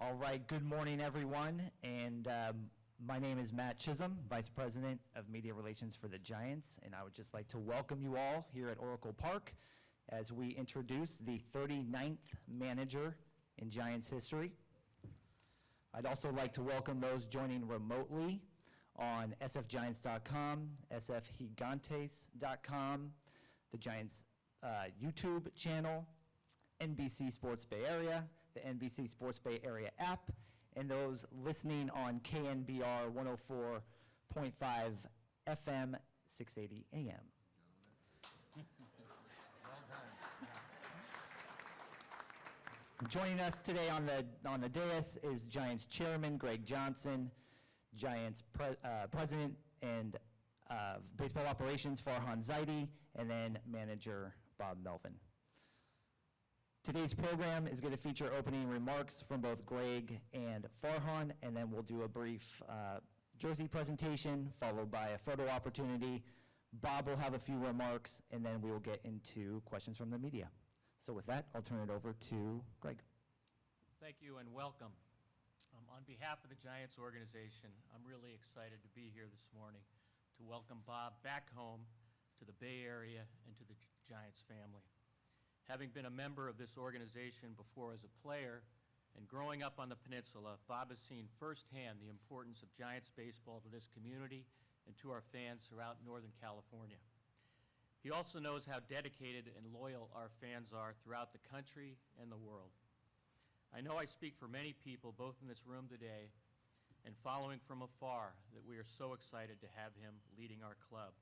All right, good morning, everyone. And my name is Matt Chisholm, Vice President of Media Relations for the Giants. And I would just like to welcome you all here at Oracle Park as we introduce the 39th manager in Giants history. I'd also like to welcome those joining remotely on sfgiants.com, sfgigantes.com, the Giants YouTube channel, NBC Sports Bay Area, the NBC Sports Bay Area app, and those listening on KNBR 104.5 FM, 680 AM. Joining us today on the dais is Giants Chairman Greg Johnson, Giants President and Baseball Operations Farhan Zaidi, and then Manager Bob Melvin. Today's program is going to feature opening remarks from both Greg and Farhan, and then we'll do a brief jersey presentation followed by a photo opportunity. Bob will have a few remarks, and then we will get into questions from the media. So with that, I'll turn it over to Greg. Thank you and welcome. On behalf of the Giants organization, I'm really excited to be here this morning to welcome Bob back home to the Bay Area and to the Giants family. Having been a member of this organization before as a player and growing up on the peninsula, Bob has seen firsthand the importance of Giants baseball to this community and to our fans throughout Northern California. He also knows how dedicated and loyal our fans are throughout the country and the world. I know I speak for many people, both in this room today and following from afar, that we are so excited to have him leading our club.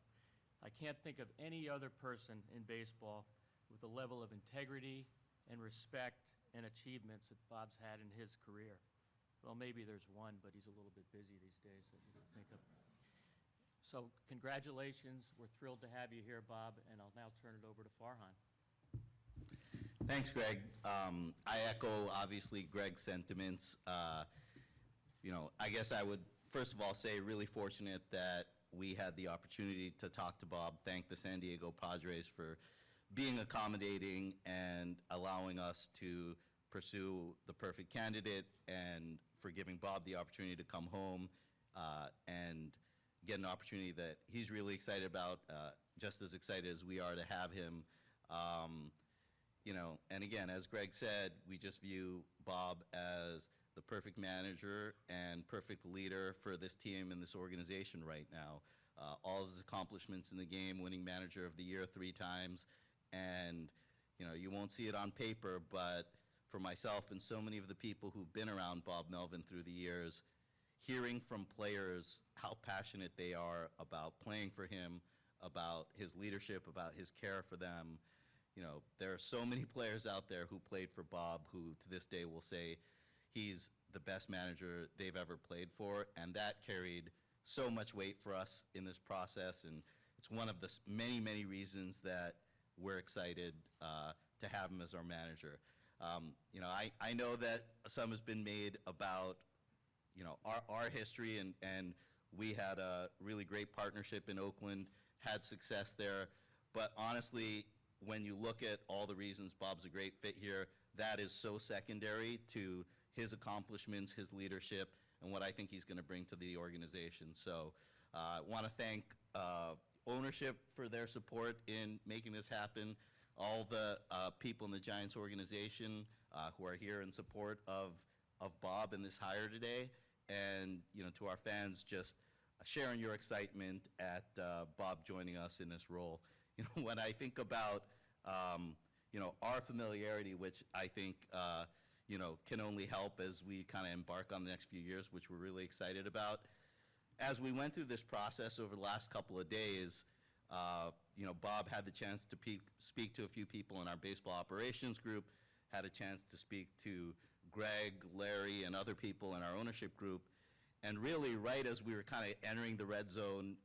I can't think of any other person in baseball with the level of integrity and respect and achievements that Bob's had in his career. Well, maybe there's one, but he's a little bit busy these days that you can think of. So congratulations. We're thrilled to have you here, Bob, and I'll now turn it over to Farhan. Thanks, Greg. I echo, obviously, Greg's sentiments. I guess I would, first of all, say really fortunate that we had the opportunity to talk to Bob, thank the San Diego Padres for being accommodating and allowing us to pursue the perfect candidate, and for giving Bob the opportunity to come home and get an opportunity that he's really excited about, just as excited as we are to have him. And again, as Greg said, we just view Bob as the perfect manager and perfect leader for this team and this organization right now. All of his accomplishments in the game, winning Manager of the Year 3 times, and you won't see it on paper, but for myself and so many of the people who've been around Bob Melvin through the years, hearing from players how passionate they are about playing for him, about his leadership, about his care for them. There are so many players out there who played for Bob who to this day will say he's the best manager they've ever played for, and that carried so much weight for us in this process, and it's one of the many, many reasons that we're excited to have him as our manager. I know that some has been made about our history, and we had a really great partnership in Oakland, had success there, but honestly, when you look at all the reasons Bob's a great fit here, that is so secondary to his accomplishments, his leadership, and what I think he's going to bring to the organization. So I want to thank ownership for their support in making this happen, all the people in the Giants organization who are here in support of Bob and this hire today, and to our fans, just sharing your excitement at Bob joining us in this role. When I think about our familiarity, which I think can only help as we kind of embark on the next few years, which we're really excited about. As we went through this process over the last couple of days, Bob had the chance to speak to a few people in our baseball operations group, had a chance to speak to Greg, Larry, and other people in our ownership group. And really, right as we were kind of entering the red zone,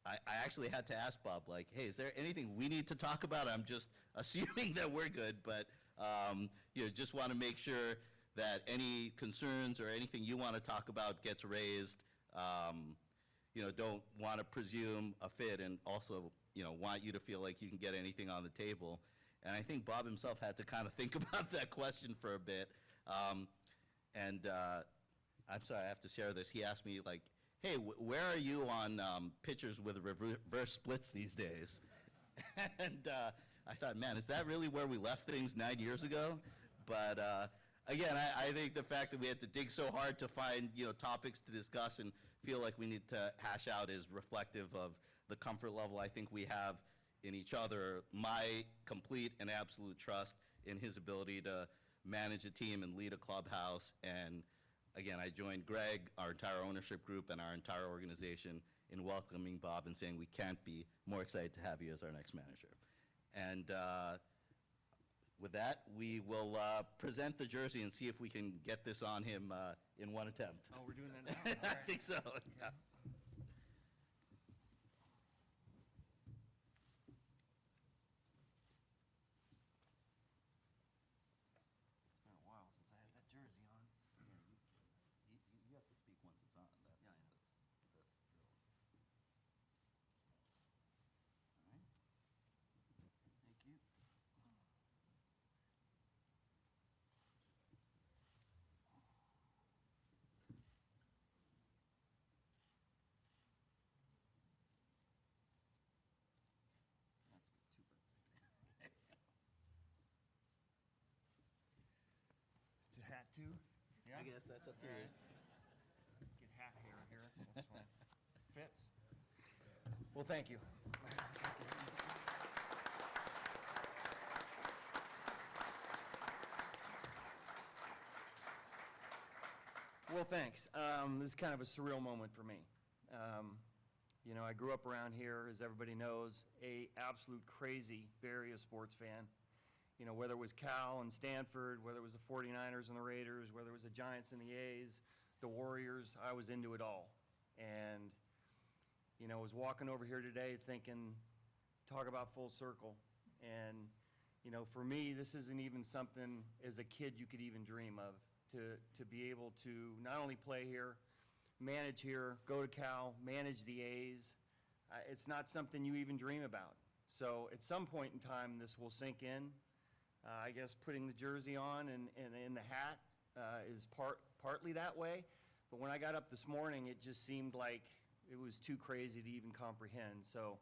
I actually had to ask Bob, like, hey, is there anything we need to talk about? I'm just assuming that we're good, but just want to make sure that any concerns or anything you want to talk about gets raised. Don't want to presume a fit, and also, want you to feel like you can get anything on the table. And I think Bob himself had to kind of think about that question for a bit. And I'm sorry, I have to share this. He asked me, like, hey, where are you on pitchers with reverse splits these days? And I thought, man, is that really where we left things 9 years ago? But again, I think the fact that we had to dig so hard to find, topics to discuss and feel like we need to hash out is reflective of the comfort level I think we have in each other, my complete and absolute trust in his ability to manage a team and lead a clubhouse. And again, I joined Greg, our entire ownership group, and our entire organization in welcoming Bob and saying we can't be more excited to have you as our next manager. And with that, we will present the jersey and see if we can get this on him in one attempt. Oh, we're doing that now? I think so, yeah. It's been a while since I had that jersey on. You have to speak once it's on. Yeah, I know. That's the drill. All right. Thank you. That's good, $2. To hat too? I guess that's up to you. Get hat hair here, that's fine. Fits. Well, thank you. Well, thanks. This is kind of a surreal moment for me. I grew up around here, as everybody knows, a absolute crazy Bay Area sports fan. Whether it was Cal and Stanford, whether it was the 49ers and the Raiders, whether it was the Giants and the A's, the Warriors, I was into it all. And, I was walking over here today thinking, talk about full circle. And, for me, this isn't even something as a kid you could even dream of, to be able to not only play here, manage here, go to Cal, manage the A's. It's not something you even dream about. So at some point in time, this will sink in. I guess putting the jersey on and in the hat is partly that way. But when I got up this morning, it just seemed like it was too crazy to even comprehend. So,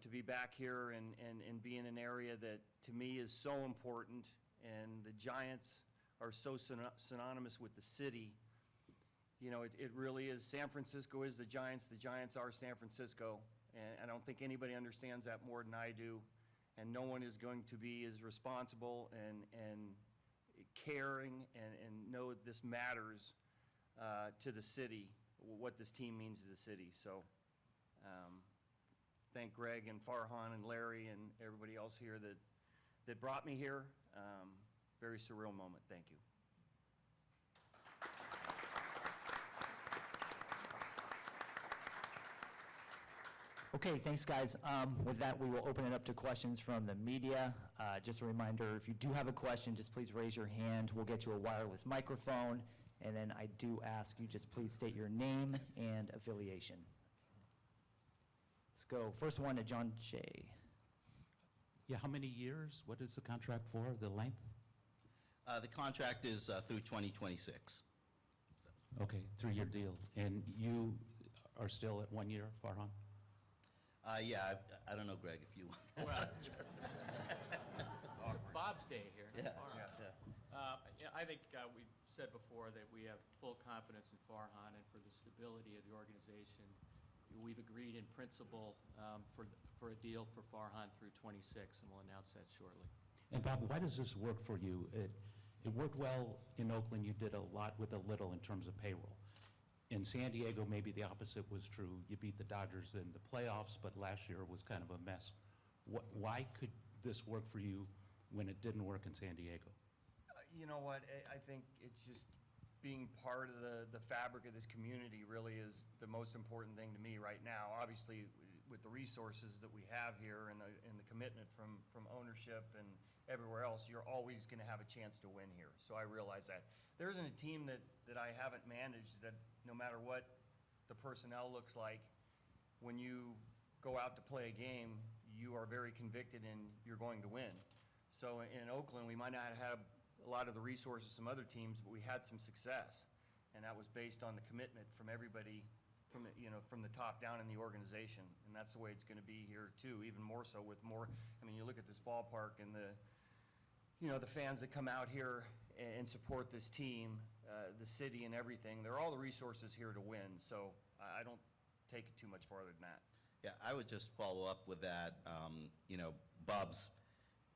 to be back here and be in an area that to me is so important, and the Giants are so synonymous with the city, it really is. San Francisco is the Giants are San Francisco. And I don't think anybody understands that more than I do. And no one is going to be as responsible and caring and know that this matters to the city, what this team means to the city. So thank Greg and Farhan and Larry and everybody else here that brought me here. Very surreal moment. Thank you. Okay, thanks, guys. With that, we will open it up to questions from the media. Just a reminder, if you do have a question, just please raise your hand. We'll get you a wireless microphone. And then I do ask you just please state your name and affiliation. Let's go. First one to John Shea. Yeah, how many years? What is the contract for, the length? The contract is through 2026. Okay, 3-year deal. And you are still at 1 year, Farhan? Yeah, I don't know, Greg, if you want. Bob's Day here. Yeah, Farhan. yeah. I think we said before that we have full confidence in Farhan and for the stability of the organization. We've agreed in principle for a deal for Farhan through 26, and we'll announce that shortly. And Bob, why does this work for you? It worked well in Oakland. You did a lot with a little in terms of payroll. In San Diego, maybe the opposite was true. You beat the Dodgers in the playoffs, but last year was kind of a mess. Why could this work for you when it didn't work in San Diego? You know what? I think it's just being part of the fabric of this community really is the most important thing to me right now. Obviously, with the resources that we have here and the commitment from ownership and everywhere else, you're always going to have a chance to win here. So I realize that. There isn't a team that I haven't managed that no matter what the personnel looks like, when you go out to play a game, you are very convicted and you're going to win. So in Oakland, we might not have a lot of the resources some other teams, but we had some success. And that was based on the commitment from everybody, from the top down in the organization. And that's the way it's going to be here too, even more so with more, I mean, you look at this ballpark and the fans that come out here and support this team, the city and everything, they're all the resources here to win. So I don't take it too much farther than that. Yeah, I would just follow up with that. Bob's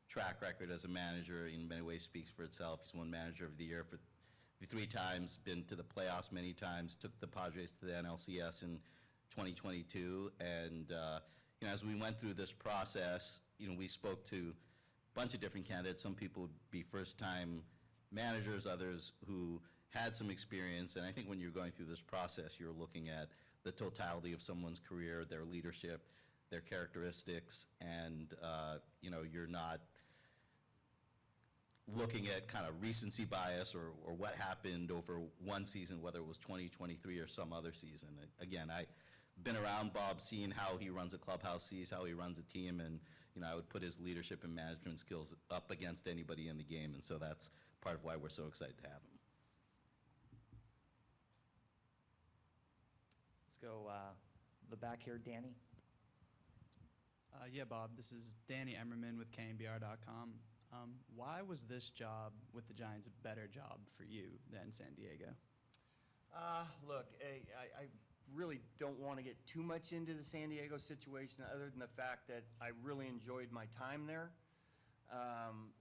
track record as a manager in many ways speaks for itself. He's won Manager of the Year for 3 times, been to the playoffs many times, took the Padres to the NLCS in 2022. And as we went through this process, we spoke to a bunch of different candidates. Some people would be first-time managers, others who had some experience. And I think when you're going through this process, you're looking at the totality of someone's career, their leadership, their characteristics, and you're not looking at kind of recency bias or what happened over one season, whether it was 2023 or some other season. Again, I've been around Bob, seeing how he runs a clubhouse, sees how he runs a team, and I would put his leadership and management skills up against anybody in the game, and so that's part of why we're so excited to have him. Let's go the back here, Danny. Yeah, Bob, this is Danny Emmerman with KNBR.com. Why was this job with the Giants a better job for you than San Diego? Look, I really don't want to get too much into the San Diego situation other than the fact that I really enjoyed my time there.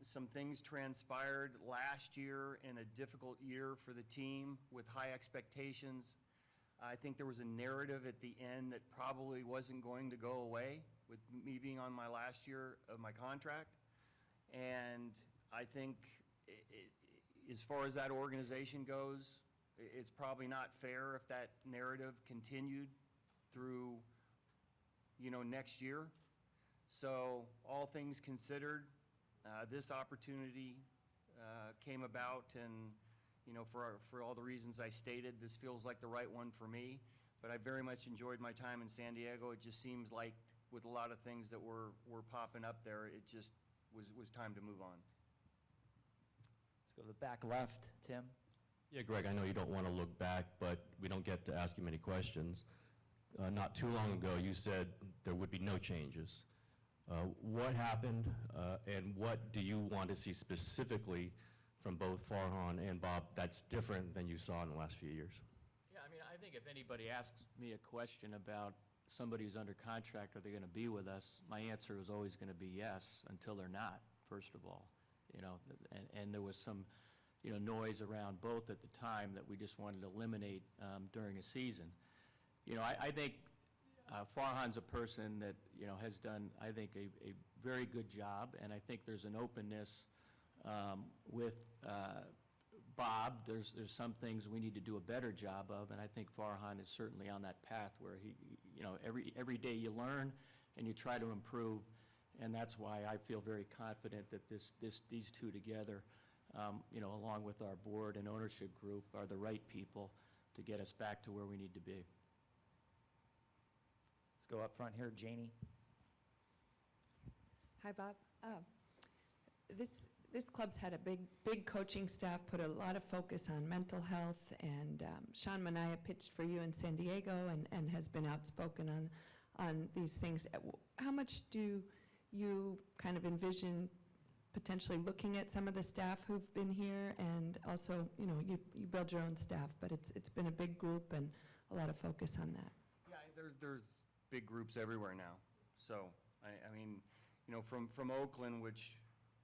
Some things transpired last year in a difficult year for the team with high expectations. I think there was a narrative at the end that probably wasn't going to go away with me being on my last year of my contract. And I think as far as that organization goes, it's probably not fair if that narrative continued through, next year. So all things considered, this opportunity came about, and for all the reasons I stated, this feels like the right one for me. But I very much enjoyed my time in San Diego. It just seems like with a lot of things that were popping up there, it just was time to move on. Let's go to the back left, Tim. Yeah, Greg, I know you don't want to look back, but we don't get to ask you many questions. Not too long ago, you said there would be no changes. What happened, and what do you want to see specifically from both Farhan and Bob that's different than you saw in the last few years? Yeah, I think if anybody asks me a question about somebody who's under contract, are they going to be with us, my answer is always going to be yes, until they're not, first of all. And there was some, noise around both at the time that we just wanted to eliminate during a season. I think Farhan's a person that, has done, I think, a very good job, and I think there's an openness with Bob. There's some things we need to do a better job of, and I think Farhan is certainly on that path where he every day you learn and you try to improve, and that's why I feel very confident that these two together, along with our board and ownership group, are the right people to get us back to where we need to be. Let's go up front here, Janie. Hi, Bob. This club's had a big coaching staff, put a lot of focus on mental health, and Sean Manaea pitched for you in San Diego and has been outspoken on these things. How much do you kind of envision potentially looking at some of the staff who've been here, and also, you build your own staff, but it's been a big group and a lot of focus on that. Yeah, there's big groups everywhere now. So, I mean, from Oakland, which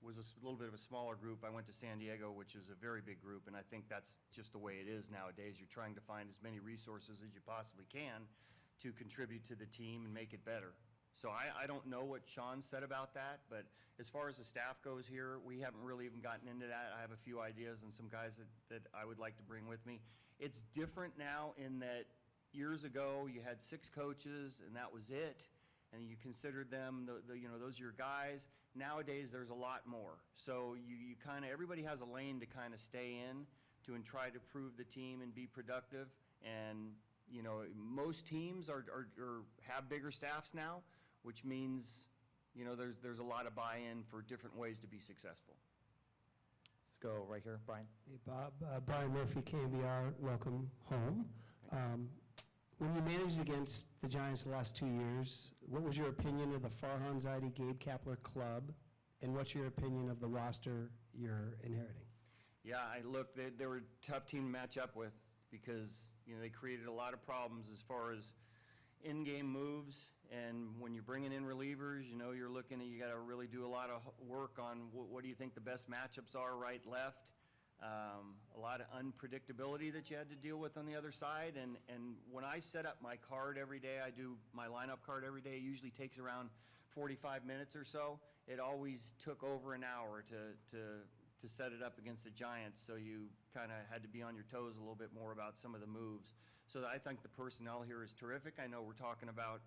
was a little bit of a smaller group, I went to San Diego, which is a very big group, and I think that's just the way it is nowadays. You're trying to find as many resources as you possibly can to contribute to the team and make it better. So I don't know what Sean said about that, but as far as the staff goes here, we haven't really even gotten into that. I have a few ideas and some guys that I would like to bring with me. It's different now in that years ago you had 6 coaches and that was it, and you considered them, those are your guys. Nowadays there's a lot more. So you kind of, everybody has a lane to kind of stay in and try to prove the team and be productive. And most teams are have bigger staffs now, which means there's a lot of buy-in for different ways to be successful. Let's go right here, Brian. Hey, Bob. Brian Murphy, KBR, welcome home. When you managed against the Giants the last 2 years, what was your opinion of the Farhan Zaidi Gabe Kapler club, and what's your opinion of the roster you're inheriting? Yeah, they were a tough team to match up with because, they created a lot of problems as far as in-game moves, and when you're bringing in relievers, you got to really do a lot of work on what do you think the best matchups are, right, left. A lot of unpredictability that you had to deal with on the other side, and when I set up my card every day, I do my lineup card every day, it usually takes around 45 minutes or so. It always took over an hour to set it up against the Giants, so you kind of had to be on your toes a little bit more about some of the moves. So I think the personnel here is terrific. I know we're talking about,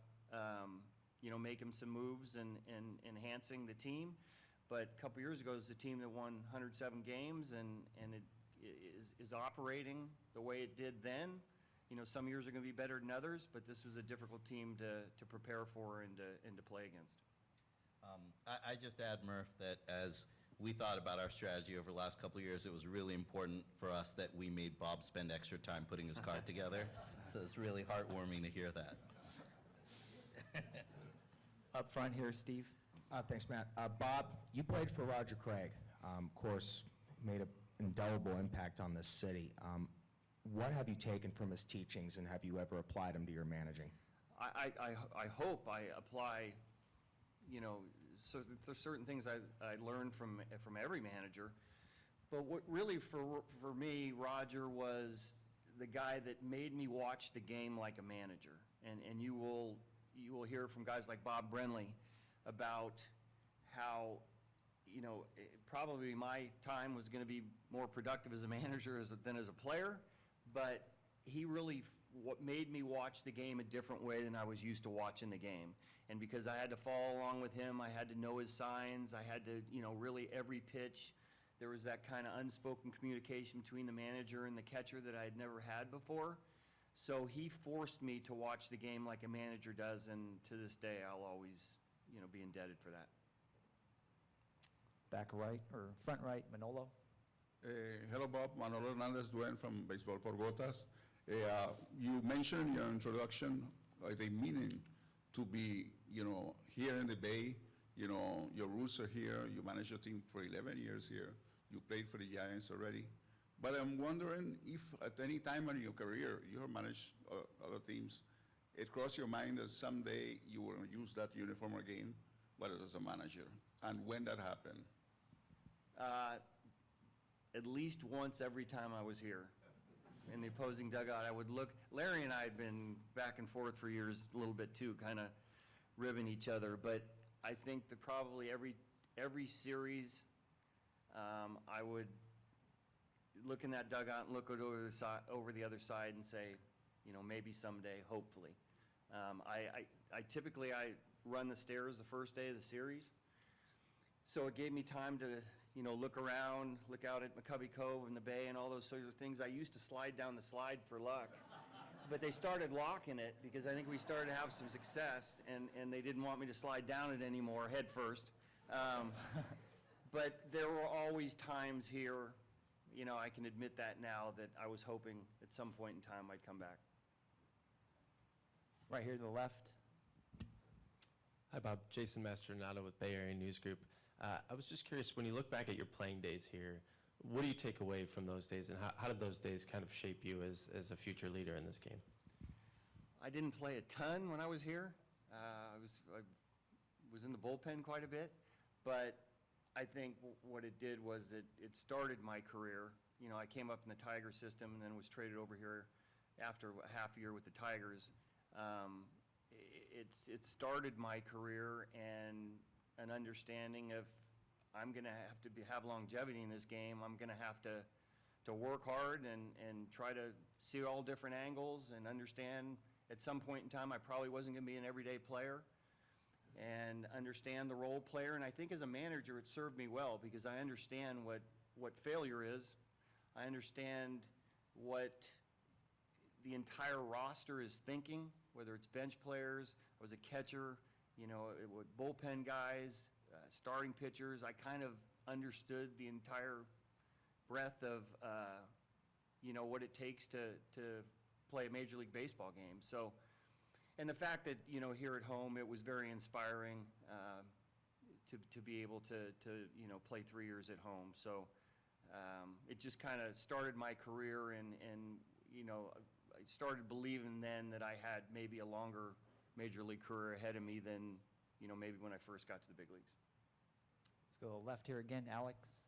making some moves and enhancing the team. But a couple years ago, it was a team that won 107 games, and it is operating the way it did then. Some years are going to be better than others, but this was a difficult team to prepare for and to play against. I just add, Murph, that as we thought about our strategy over the last couple of years, it was really important for us that we made Bob spend extra time putting his card together. So it's really heartwarming to hear that. Up front here, Steve. Thanks, Matt. Bob, you played for Roger Craig. Of course, made an indelible impact on this city. What have you taken from his teachings, and have you ever applied them to your managing? I hope I apply, so there's certain things I learned from every manager. But what really for me, Roger was the guy that made me watch the game like a manager. And you will hear from guys like Bob Brenly about how, probably my time was going to be more productive as a manager than as a player, but he really what made me watch the game a different way than I was used to watching the game. And because I had to follow along with him, I had to know his signs, I had to, really every pitch, there was that kind of unspoken communication between the manager and the catcher that I had never had before. So he forced me to watch the game like a manager does, and to this day, I'll always, be indebted for that. Back right, or front right, Manolo. Hello, Bob. Manolo Hernandez Duen from Baseball por Gotas. You mentioned in your introduction the meaning to be, here in the Bay. Your roots are here. You managed your team for 11 years here. You played for the Giants already. But I'm wondering if at any time in your career you have managed other teams, it crossed your mind that someday you will use that uniform again, but as a manager, and when that happened? At least once every time I was here. In the opposing dugout, I would look. Larry and I had been back and forth for years a little bit too, kind of ribbing each other. But I think that probably every series, I would look in that dugout and look over the other side and say, maybe someday, hopefully. I typically run the stairs the first day of the series, so it gave me time to look around, look out at McCovey Cove and the bay and all those sorts of things. I used to slide down the slide for luck, but they started locking it because I think we started to have some success, and they didn't want me to slide down it anymore head first. But there were always times here, I can admit that now, that I was hoping at some point in time I'd come back. Right here to the left. Hi, Bob. Jason Mastronato with Bay Area News Group. I was just curious, when you look back at your playing days here, what do you take away from those days, and how did those days kind of shape you as a future leader in this game? I didn't play a ton when I was here. I was in the bullpen quite a bit, but I think what it did was it started my career. I came up in the Tiger system and then was traded over here after a half a year with the Tigers. It started my career and an understanding of I'm going to have to have longevity in this game. I'm going to have to work hard and try to see all different angles and understand at some point in time I probably wasn't going to be an everyday player, and understand the role player. And I think as a manager it served me well because I understand what failure is. I understand what the entire roster is thinking, whether it's bench players, I was a catcher, with bullpen guys, starting pitchers. I kind of understood the entire breadth of, what it takes to play a Major League Baseball game. So, and the fact that, here at home, it was very inspiring to be able to play 3 years at home. So it just kind of started my career, and I started believing then that I had maybe a longer Major League career ahead of me than, maybe when I first got to the big leagues. Let's go left here again, Alex.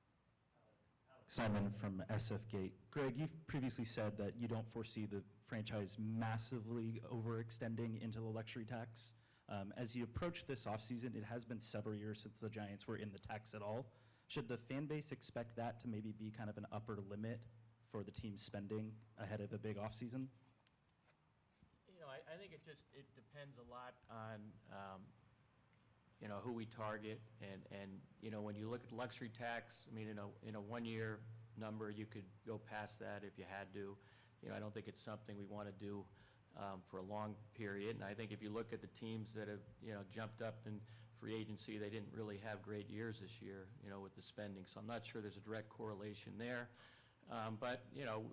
Simon from SF Gate. Greg, you've previously said that you don't foresee the franchise massively overextending into the luxury tax. As you approach this offseason, it has been several years since the Giants were in the tax at all. Should the fan base expect that to maybe be kind of an upper limit for the team's spending ahead of a big offseason? I think it depends a lot on, who we target, and when you look at the luxury tax, I mean, in a one-year number, you could go past that if you had to. I don't think it's something we want to do for a long period, and I think if you look at the teams that have, jumped up in free agency, they didn't really have great years this year, with the spending, so I'm not sure there's a direct correlation there. But,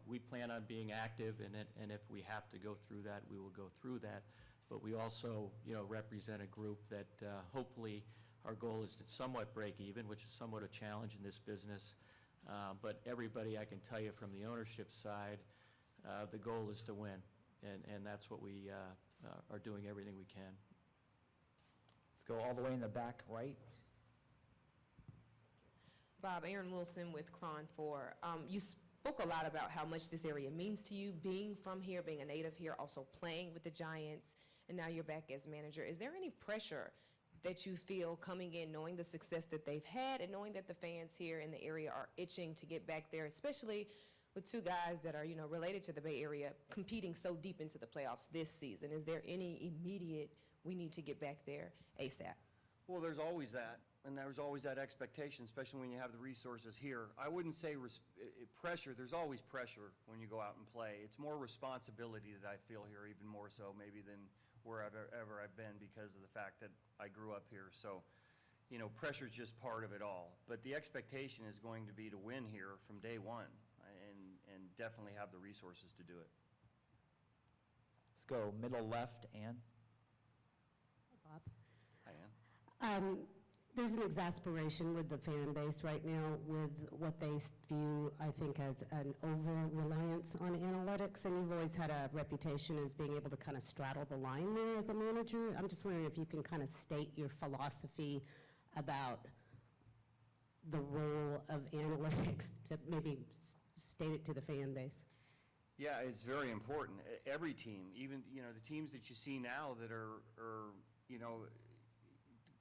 we plan on being active in it, and if we have to go through that, we will go through that. But we also, represent a group that hopefully our goal is to somewhat break even, which is somewhat a challenge in this business. But everybody, I can tell you from the ownership side, the goal is to win, and that's what we are doing everything we can. Let's go all the way in the back right. Bob, Aaron Wilson with Cron 4. You spoke a lot about how much this area means to you, being from here, being a native here, also playing with the Giants, and now you're back as manager. Is there any pressure that you feel coming in, knowing the success that they've had and knowing that the fans here in the area are itching to get back there, especially with two guys that are, related to the Bay Area competing so deep into the playoffs this season? Is there any immediate, we need to get back there ASAP? Well, there's always that, and there's always that expectation, especially when you have the resources here. I wouldn't say pressure. There's always pressure when you go out and play. It's more responsibility that I feel here, even more so maybe than wherever I've been, because of the fact that I grew up here. So, pressure is just part of it all. But the expectation is going to be to win here from day one, and definitely have the resources to do it. Let's go middle left, Ann. Bob. Hi, Ann. There's an exasperation with the fan base right now with what they view, I think, as an over-reliance on analytics, and you've always had a reputation as being able to kind of straddle the line there as a manager. I'm just wondering if you can kind of state your philosophy about the role of analytics, to maybe state it to the fan base. Yeah, it's very important. Every team, even, the teams that you see now that are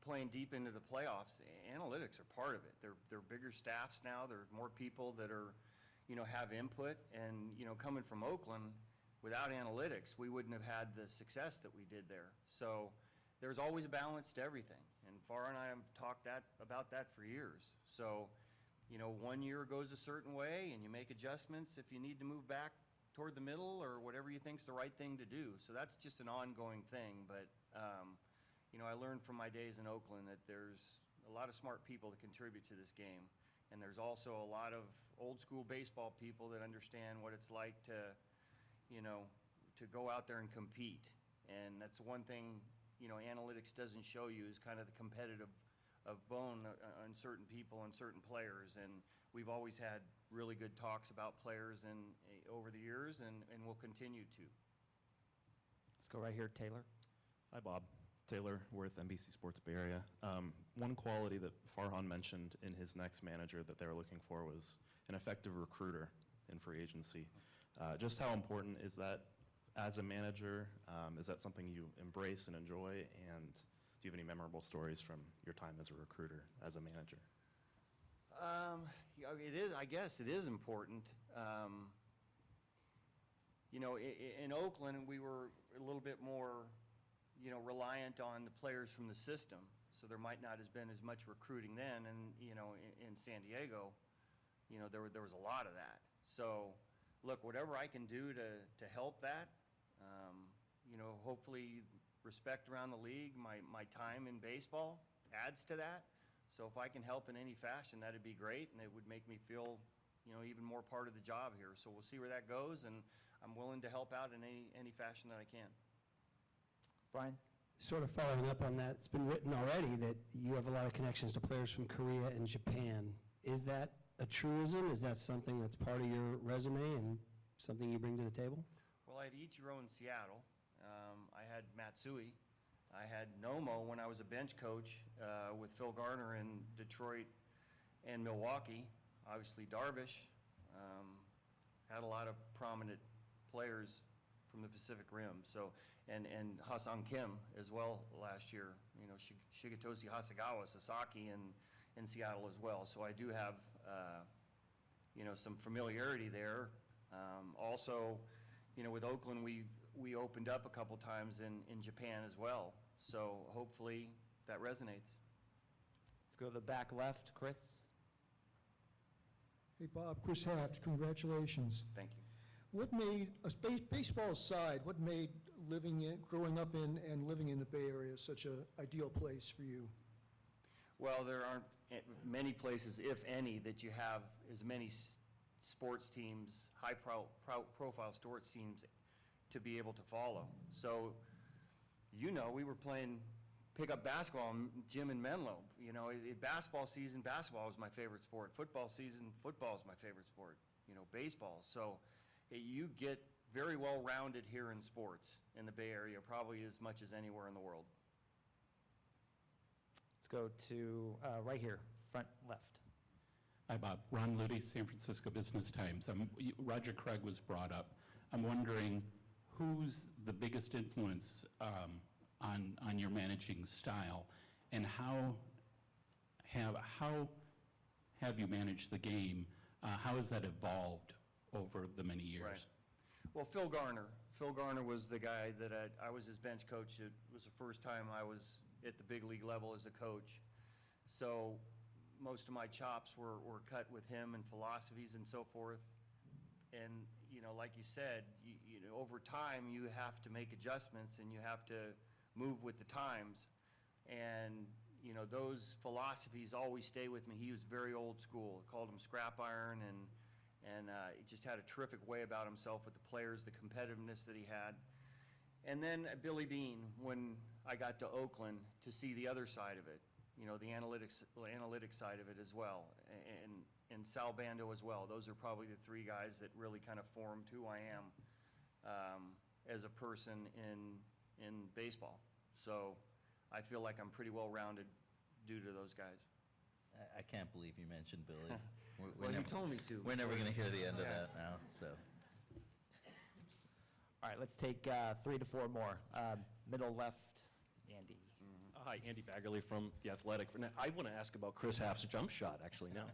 playing deep into the playoffs, analytics are part of it. They're bigger staffs now. There's more people that are, have input. And, coming from Oakland, without analytics, we wouldn't have had the success that we did there. So there's always a balance to everything. And Farah and I have talked about that for years. So, 1 year goes a certain way, and you make adjustments if you need to move back toward the middle or whatever you think's the right thing to do. So that's just an ongoing thing. But, I learned from my days in Oakland that there's a lot of smart people that contribute to this game. And there's also a lot of old school baseball people that understand what it's like to go out there and compete. And that's one thing, analytics doesn't show you, is kind of the competitive of bone on certain people and certain players. And we've always had really good talks about players over the years, and we'll continue to. Let's go right here, Taylor. Hi, Bob. Taylor with NBC Sports Bay Area. One quality that Farhan mentioned in his next manager that they were looking for was an effective recruiter in free agency. Just how important is that as a manager? Is that something you embrace and enjoy? And do you have any memorable stories from your time as a recruiter, as a manager? It is, I guess, it is important. In Oakland, we were a little bit more reliant on the players from the system, so there might not have been as much recruiting then. And, in San Diego, there was a lot of that. So, look, whatever I can do to help that, hopefully respect around the league, my time in baseball adds to that. So if I can help in any fashion, that'd be great, and it would make me feel, even more part of the job here. So we'll see where that goes, and I'm willing to help out in any fashion that I can. Brian? Sort of following up on that, it's been written already that you have a lot of connections to players from Korea and Japan. Is that a truism? Is that something that's part of your resume and something you bring to the table? Well, I had Ichiro in Seattle. I had Matsui. I had Nomo when I was a bench coach with Phil Garner in Detroit and Milwaukee. Obviously, Darvish had a lot of prominent players from the Pacific Rim. So, and Ha-Seong Kim as well last year. Shigetoshi Hasegawa, Sasaki in Seattle as well. So I do have some familiarity there. Also, with Oakland, we opened up a couple times in Japan as well. So hopefully that resonates. Let's go to the back left. Chris? Hey, Bob, Chris Haft, congratulations. Thank you. What made, baseball aside, what made growing up in and living in the Bay Area such an ideal place for you? Well, there aren't many places, if any, that you have as many sports teams, high-profile sports teams to be able to follow. So, we were playing pickup basketball in gym in Menlo. Basketball season, basketball was my favorite sport. Football season, football is my favorite sport. Baseball. So you get very well-rounded here in sports in the Bay Area, probably as much as anywhere in the world. Let's go to right here, front left. Hi, Bob. Ron Ludy, San Francisco Business Times. Roger Craig was brought up. I'm wondering who's the biggest influence on your managing style, and how have you managed the game? How has that evolved over the many years? Right. Well, Phil Garner was the guy that I was his bench coach. It was the first time I was at the big league level as a coach. So most of my chops were cut with him and philosophies and so forth. And, like you said, over time you have to make adjustments and you have to move with the times. And, those philosophies always stay with me. He was very old school. I called him scrap iron, and he just had a terrific way about himself with the players, the competitiveness that he had. And then Billy Bean, when I got to Oakland, to see the other side of it, the analytics side of it as well, and Sal Bando as well. Those are probably the three guys that really kind of formed who I am as a person in baseball. So I feel like I'm pretty well-rounded due to those guys. I can't believe you mentioned Billy. Well, you told me to. We're never going to hear the end of that now, so. All right, let's take 3 to 4 more. Middle left, Andy. Hi, Andy Baggerly from The Athletic. Now, I want to ask about Chris Haft's jump shot, actually, now.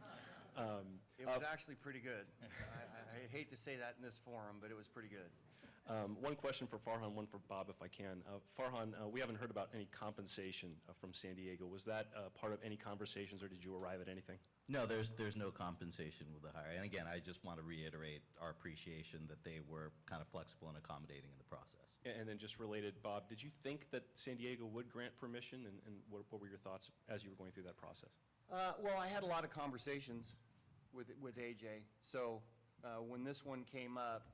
It was actually pretty good. I hate to say that in this forum, but it was pretty good. One question for Farhan, one for Bob, if I can. Farhan, we haven't heard about any compensation from San Diego. Was that part of any conversations, or did you arrive at anything? No, there's no compensation with the hire. And again, I just want to reiterate our appreciation that they were kind of flexible and accommodating in the process. And then just related, Bob, did you think that San Diego would grant permission, and what were your thoughts as you were going through that process? Well, I had a lot of conversations with AJ. So when this one came up,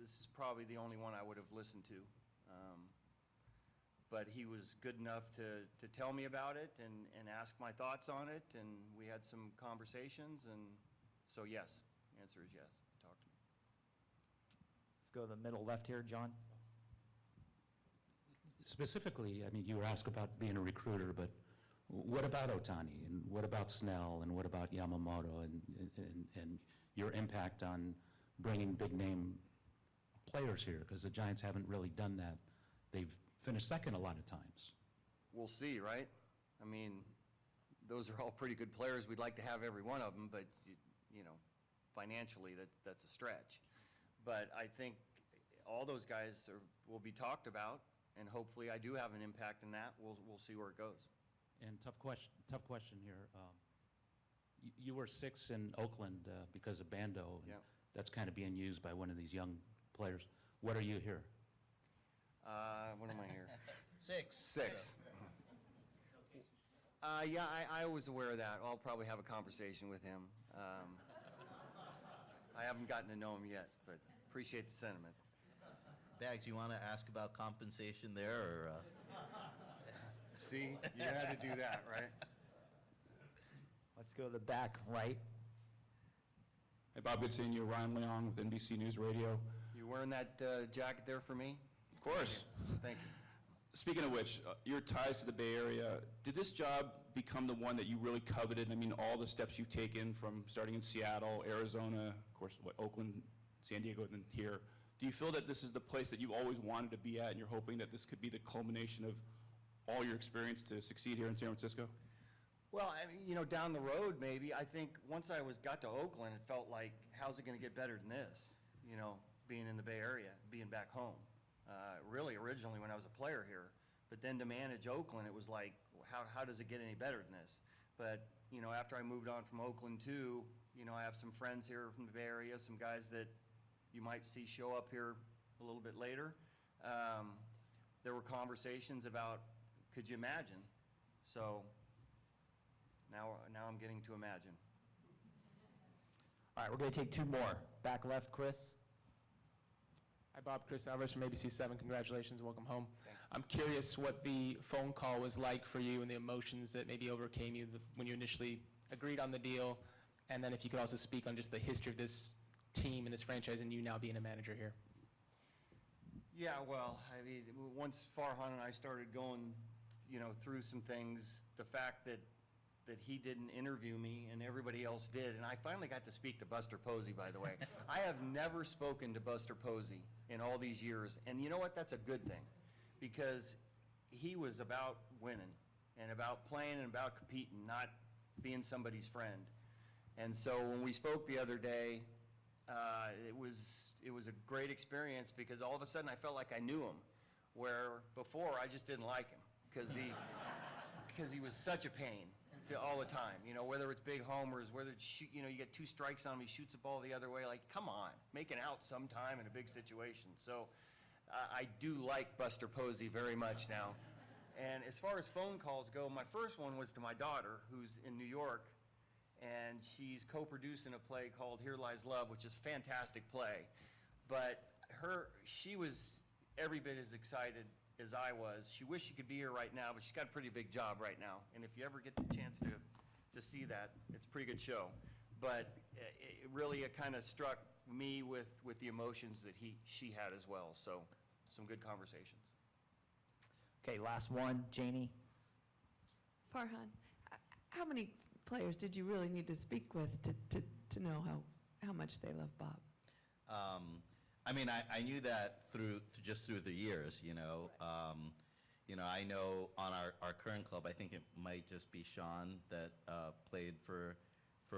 this is probably the only one I would have listened to. But he was good enough to tell me about it and ask my thoughts on it, and we had some conversations, and so yes, the answer is yes. Talk to me. Let's go to the middle left here, John. Specifically, you were asked about being a recruiter, but what about Ohtani, and what about Snell, and what about Yamamoto, and your impact on bringing big-name players here? Because the Giants haven't really done that. They've finished second a lot of times. We'll see, right? Those are all pretty good players. We'd like to have every one of them, but financially, that's a stretch. But I think all those guys will be talked about, and hopefully I do have an impact in that. We'll see where it goes. And tough question here. You were 6 in Oakland because of Bando. And yeah. That's kind of being used by one of these young players. What are you here? What am I here? 6. 6. Yeah, I was aware of that. I'll probably have a conversation with him. I haven't gotten to know him yet, but appreciate the sentiment. Bags, you want to ask about compensation there, or? See, you had to do that, right? Let's go to the back right. Hey, Bob, good seeing you. Ryan Leong with NBC News Radio. You wearing that jacket there for me? Of course. Thank you. Speaking of which, your ties to the Bay Area, did this job become the one that you really coveted? I mean, all the steps you've taken from starting in Seattle, Arizona, of course, Oakland, San Diego, and then here. Do you feel that this is the place that you've always wanted to be at, and you're hoping that this could be the culmination of all your experience to succeed here in San Francisco? Well, I mean, you know, down the road, maybe. I think once I got to Oakland, it felt like, how's it going to get better than this? You know, being in the Bay Area, being back home. Really, originally when I was a player here, but then to manage Oakland, it was like, how does it get any better than this? But, you know, after I moved on from Oakland too, you know, I have some friends here from the Bay Area, some guys that you might see show up here a little bit later. There were conversations about, could you imagine? So now I'm getting to imagine. All right, we're going to take two more. Back left, Chris. Hi, Bob. Chris Alvarez from ABC7. Congratulations. Welcome home. I'm curious what the phone call was like for you and the emotions that maybe overcame you when you initially agreed on the deal. And then if you could also speak on just the history of this team and this franchise and you now being a manager here. Yeah, well, I mean, once Farhan and I started going, you know, through some things, the fact that he didn't interview me and everybody else did, and I finally got to speak to Buster Posey, by the way. I have never spoken to Buster Posey in all these years, and you know what? That's a good thing, because he was about winning and about playing and about competing, not being somebody's friend. And so when we spoke the other day, it was a great experience, because all of a sudden I felt like I knew him, where before I just didn't like him because he was such a pain all the time. You know, whether it's big homers, whether it's you know, you get 2 strikes on him, he shoots the ball the other way. Like, come on, make it out sometime in a big situation. So I do like Buster Posey very much now. And as far as phone calls go, my first one was to my daughter, who's in New York, and she's co-producing a play called Here Lies Love, which is a fantastic play. But she was every bit as excited as I was. She wished she could be here right now, but she's got a pretty big job right now. And if you ever get the chance to see that, it's a pretty good show. But it kind of struck me with the emotions that she had as well. So some good conversations. Okay, last one, Janie. Farhan, how many players did you really need to speak with to know how much they love Bob? I mean, I knew that just through the years, you know. I know on our current club, I think it might just be Sean that played for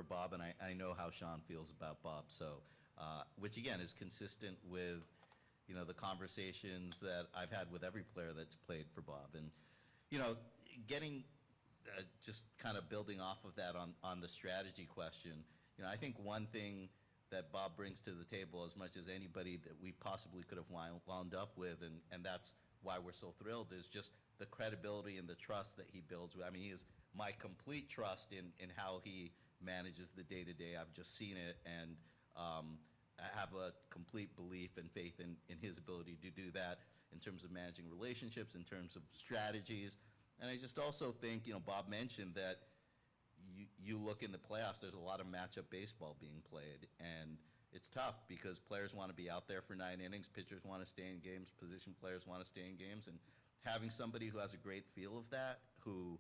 Bob, and I know how Sean feels about Bob. So, which again is consistent with, you know, the conversations that I've had with every player that's played for Bob, and you know, getting just kind of building off of that on the strategy question. You know, I think one thing that Bob brings to the table as much as anybody that we possibly could have wound up with, and that's why we're so thrilled, is just the credibility and the trust that he builds. I mean, he is my complete trust in how he manages the day-to-day. I've just seen it, and I have a complete belief and faith in his ability to do that in terms of managing relationships, in terms of strategies. And I just also think, you know, Bob mentioned that you look in the playoffs, there's a lot of matchup baseball being played, and it's tough because players want to be out there for 9 innings, pitchers want to stay in games, position players want to stay in games, and having somebody who has a great feel of that, who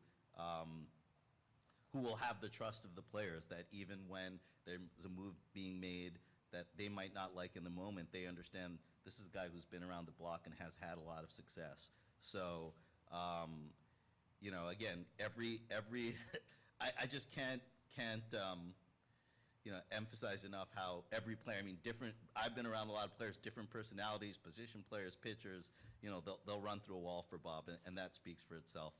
will have the trust of the players, that even when there's a move being made that they might not like in the moment, they understand this is a guy who's been around the block and has had a lot of success. So, you know, again, every I just can't you know, emphasize enough how every player, I mean, I've been around a lot of players, different personalities, position players, pitchers, you know, they'll run through a wall for Bob, and that speaks for itself.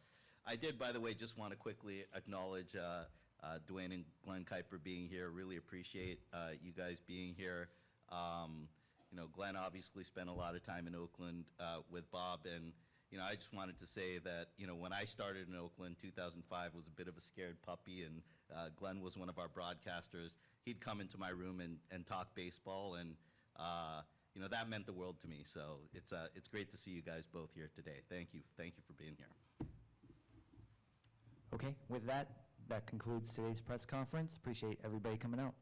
I did, by the way, just want to quickly acknowledge Dwayne and Glenn Kuiper being here. Really appreciate you guys being here. You know, Glenn obviously spent a lot of time in Oakland with Bob, and I just wanted to say that, when I started in Oakland, 2005 was a bit of a scared puppy, and Glenn was one of our broadcasters. He'd come into my room and talk baseball, and, that meant the world to me. So it's great to see you guys both here today. Thank you. Thank you for being here. Okay, with that, that concludes today's press conference. Appreciate everybody coming out.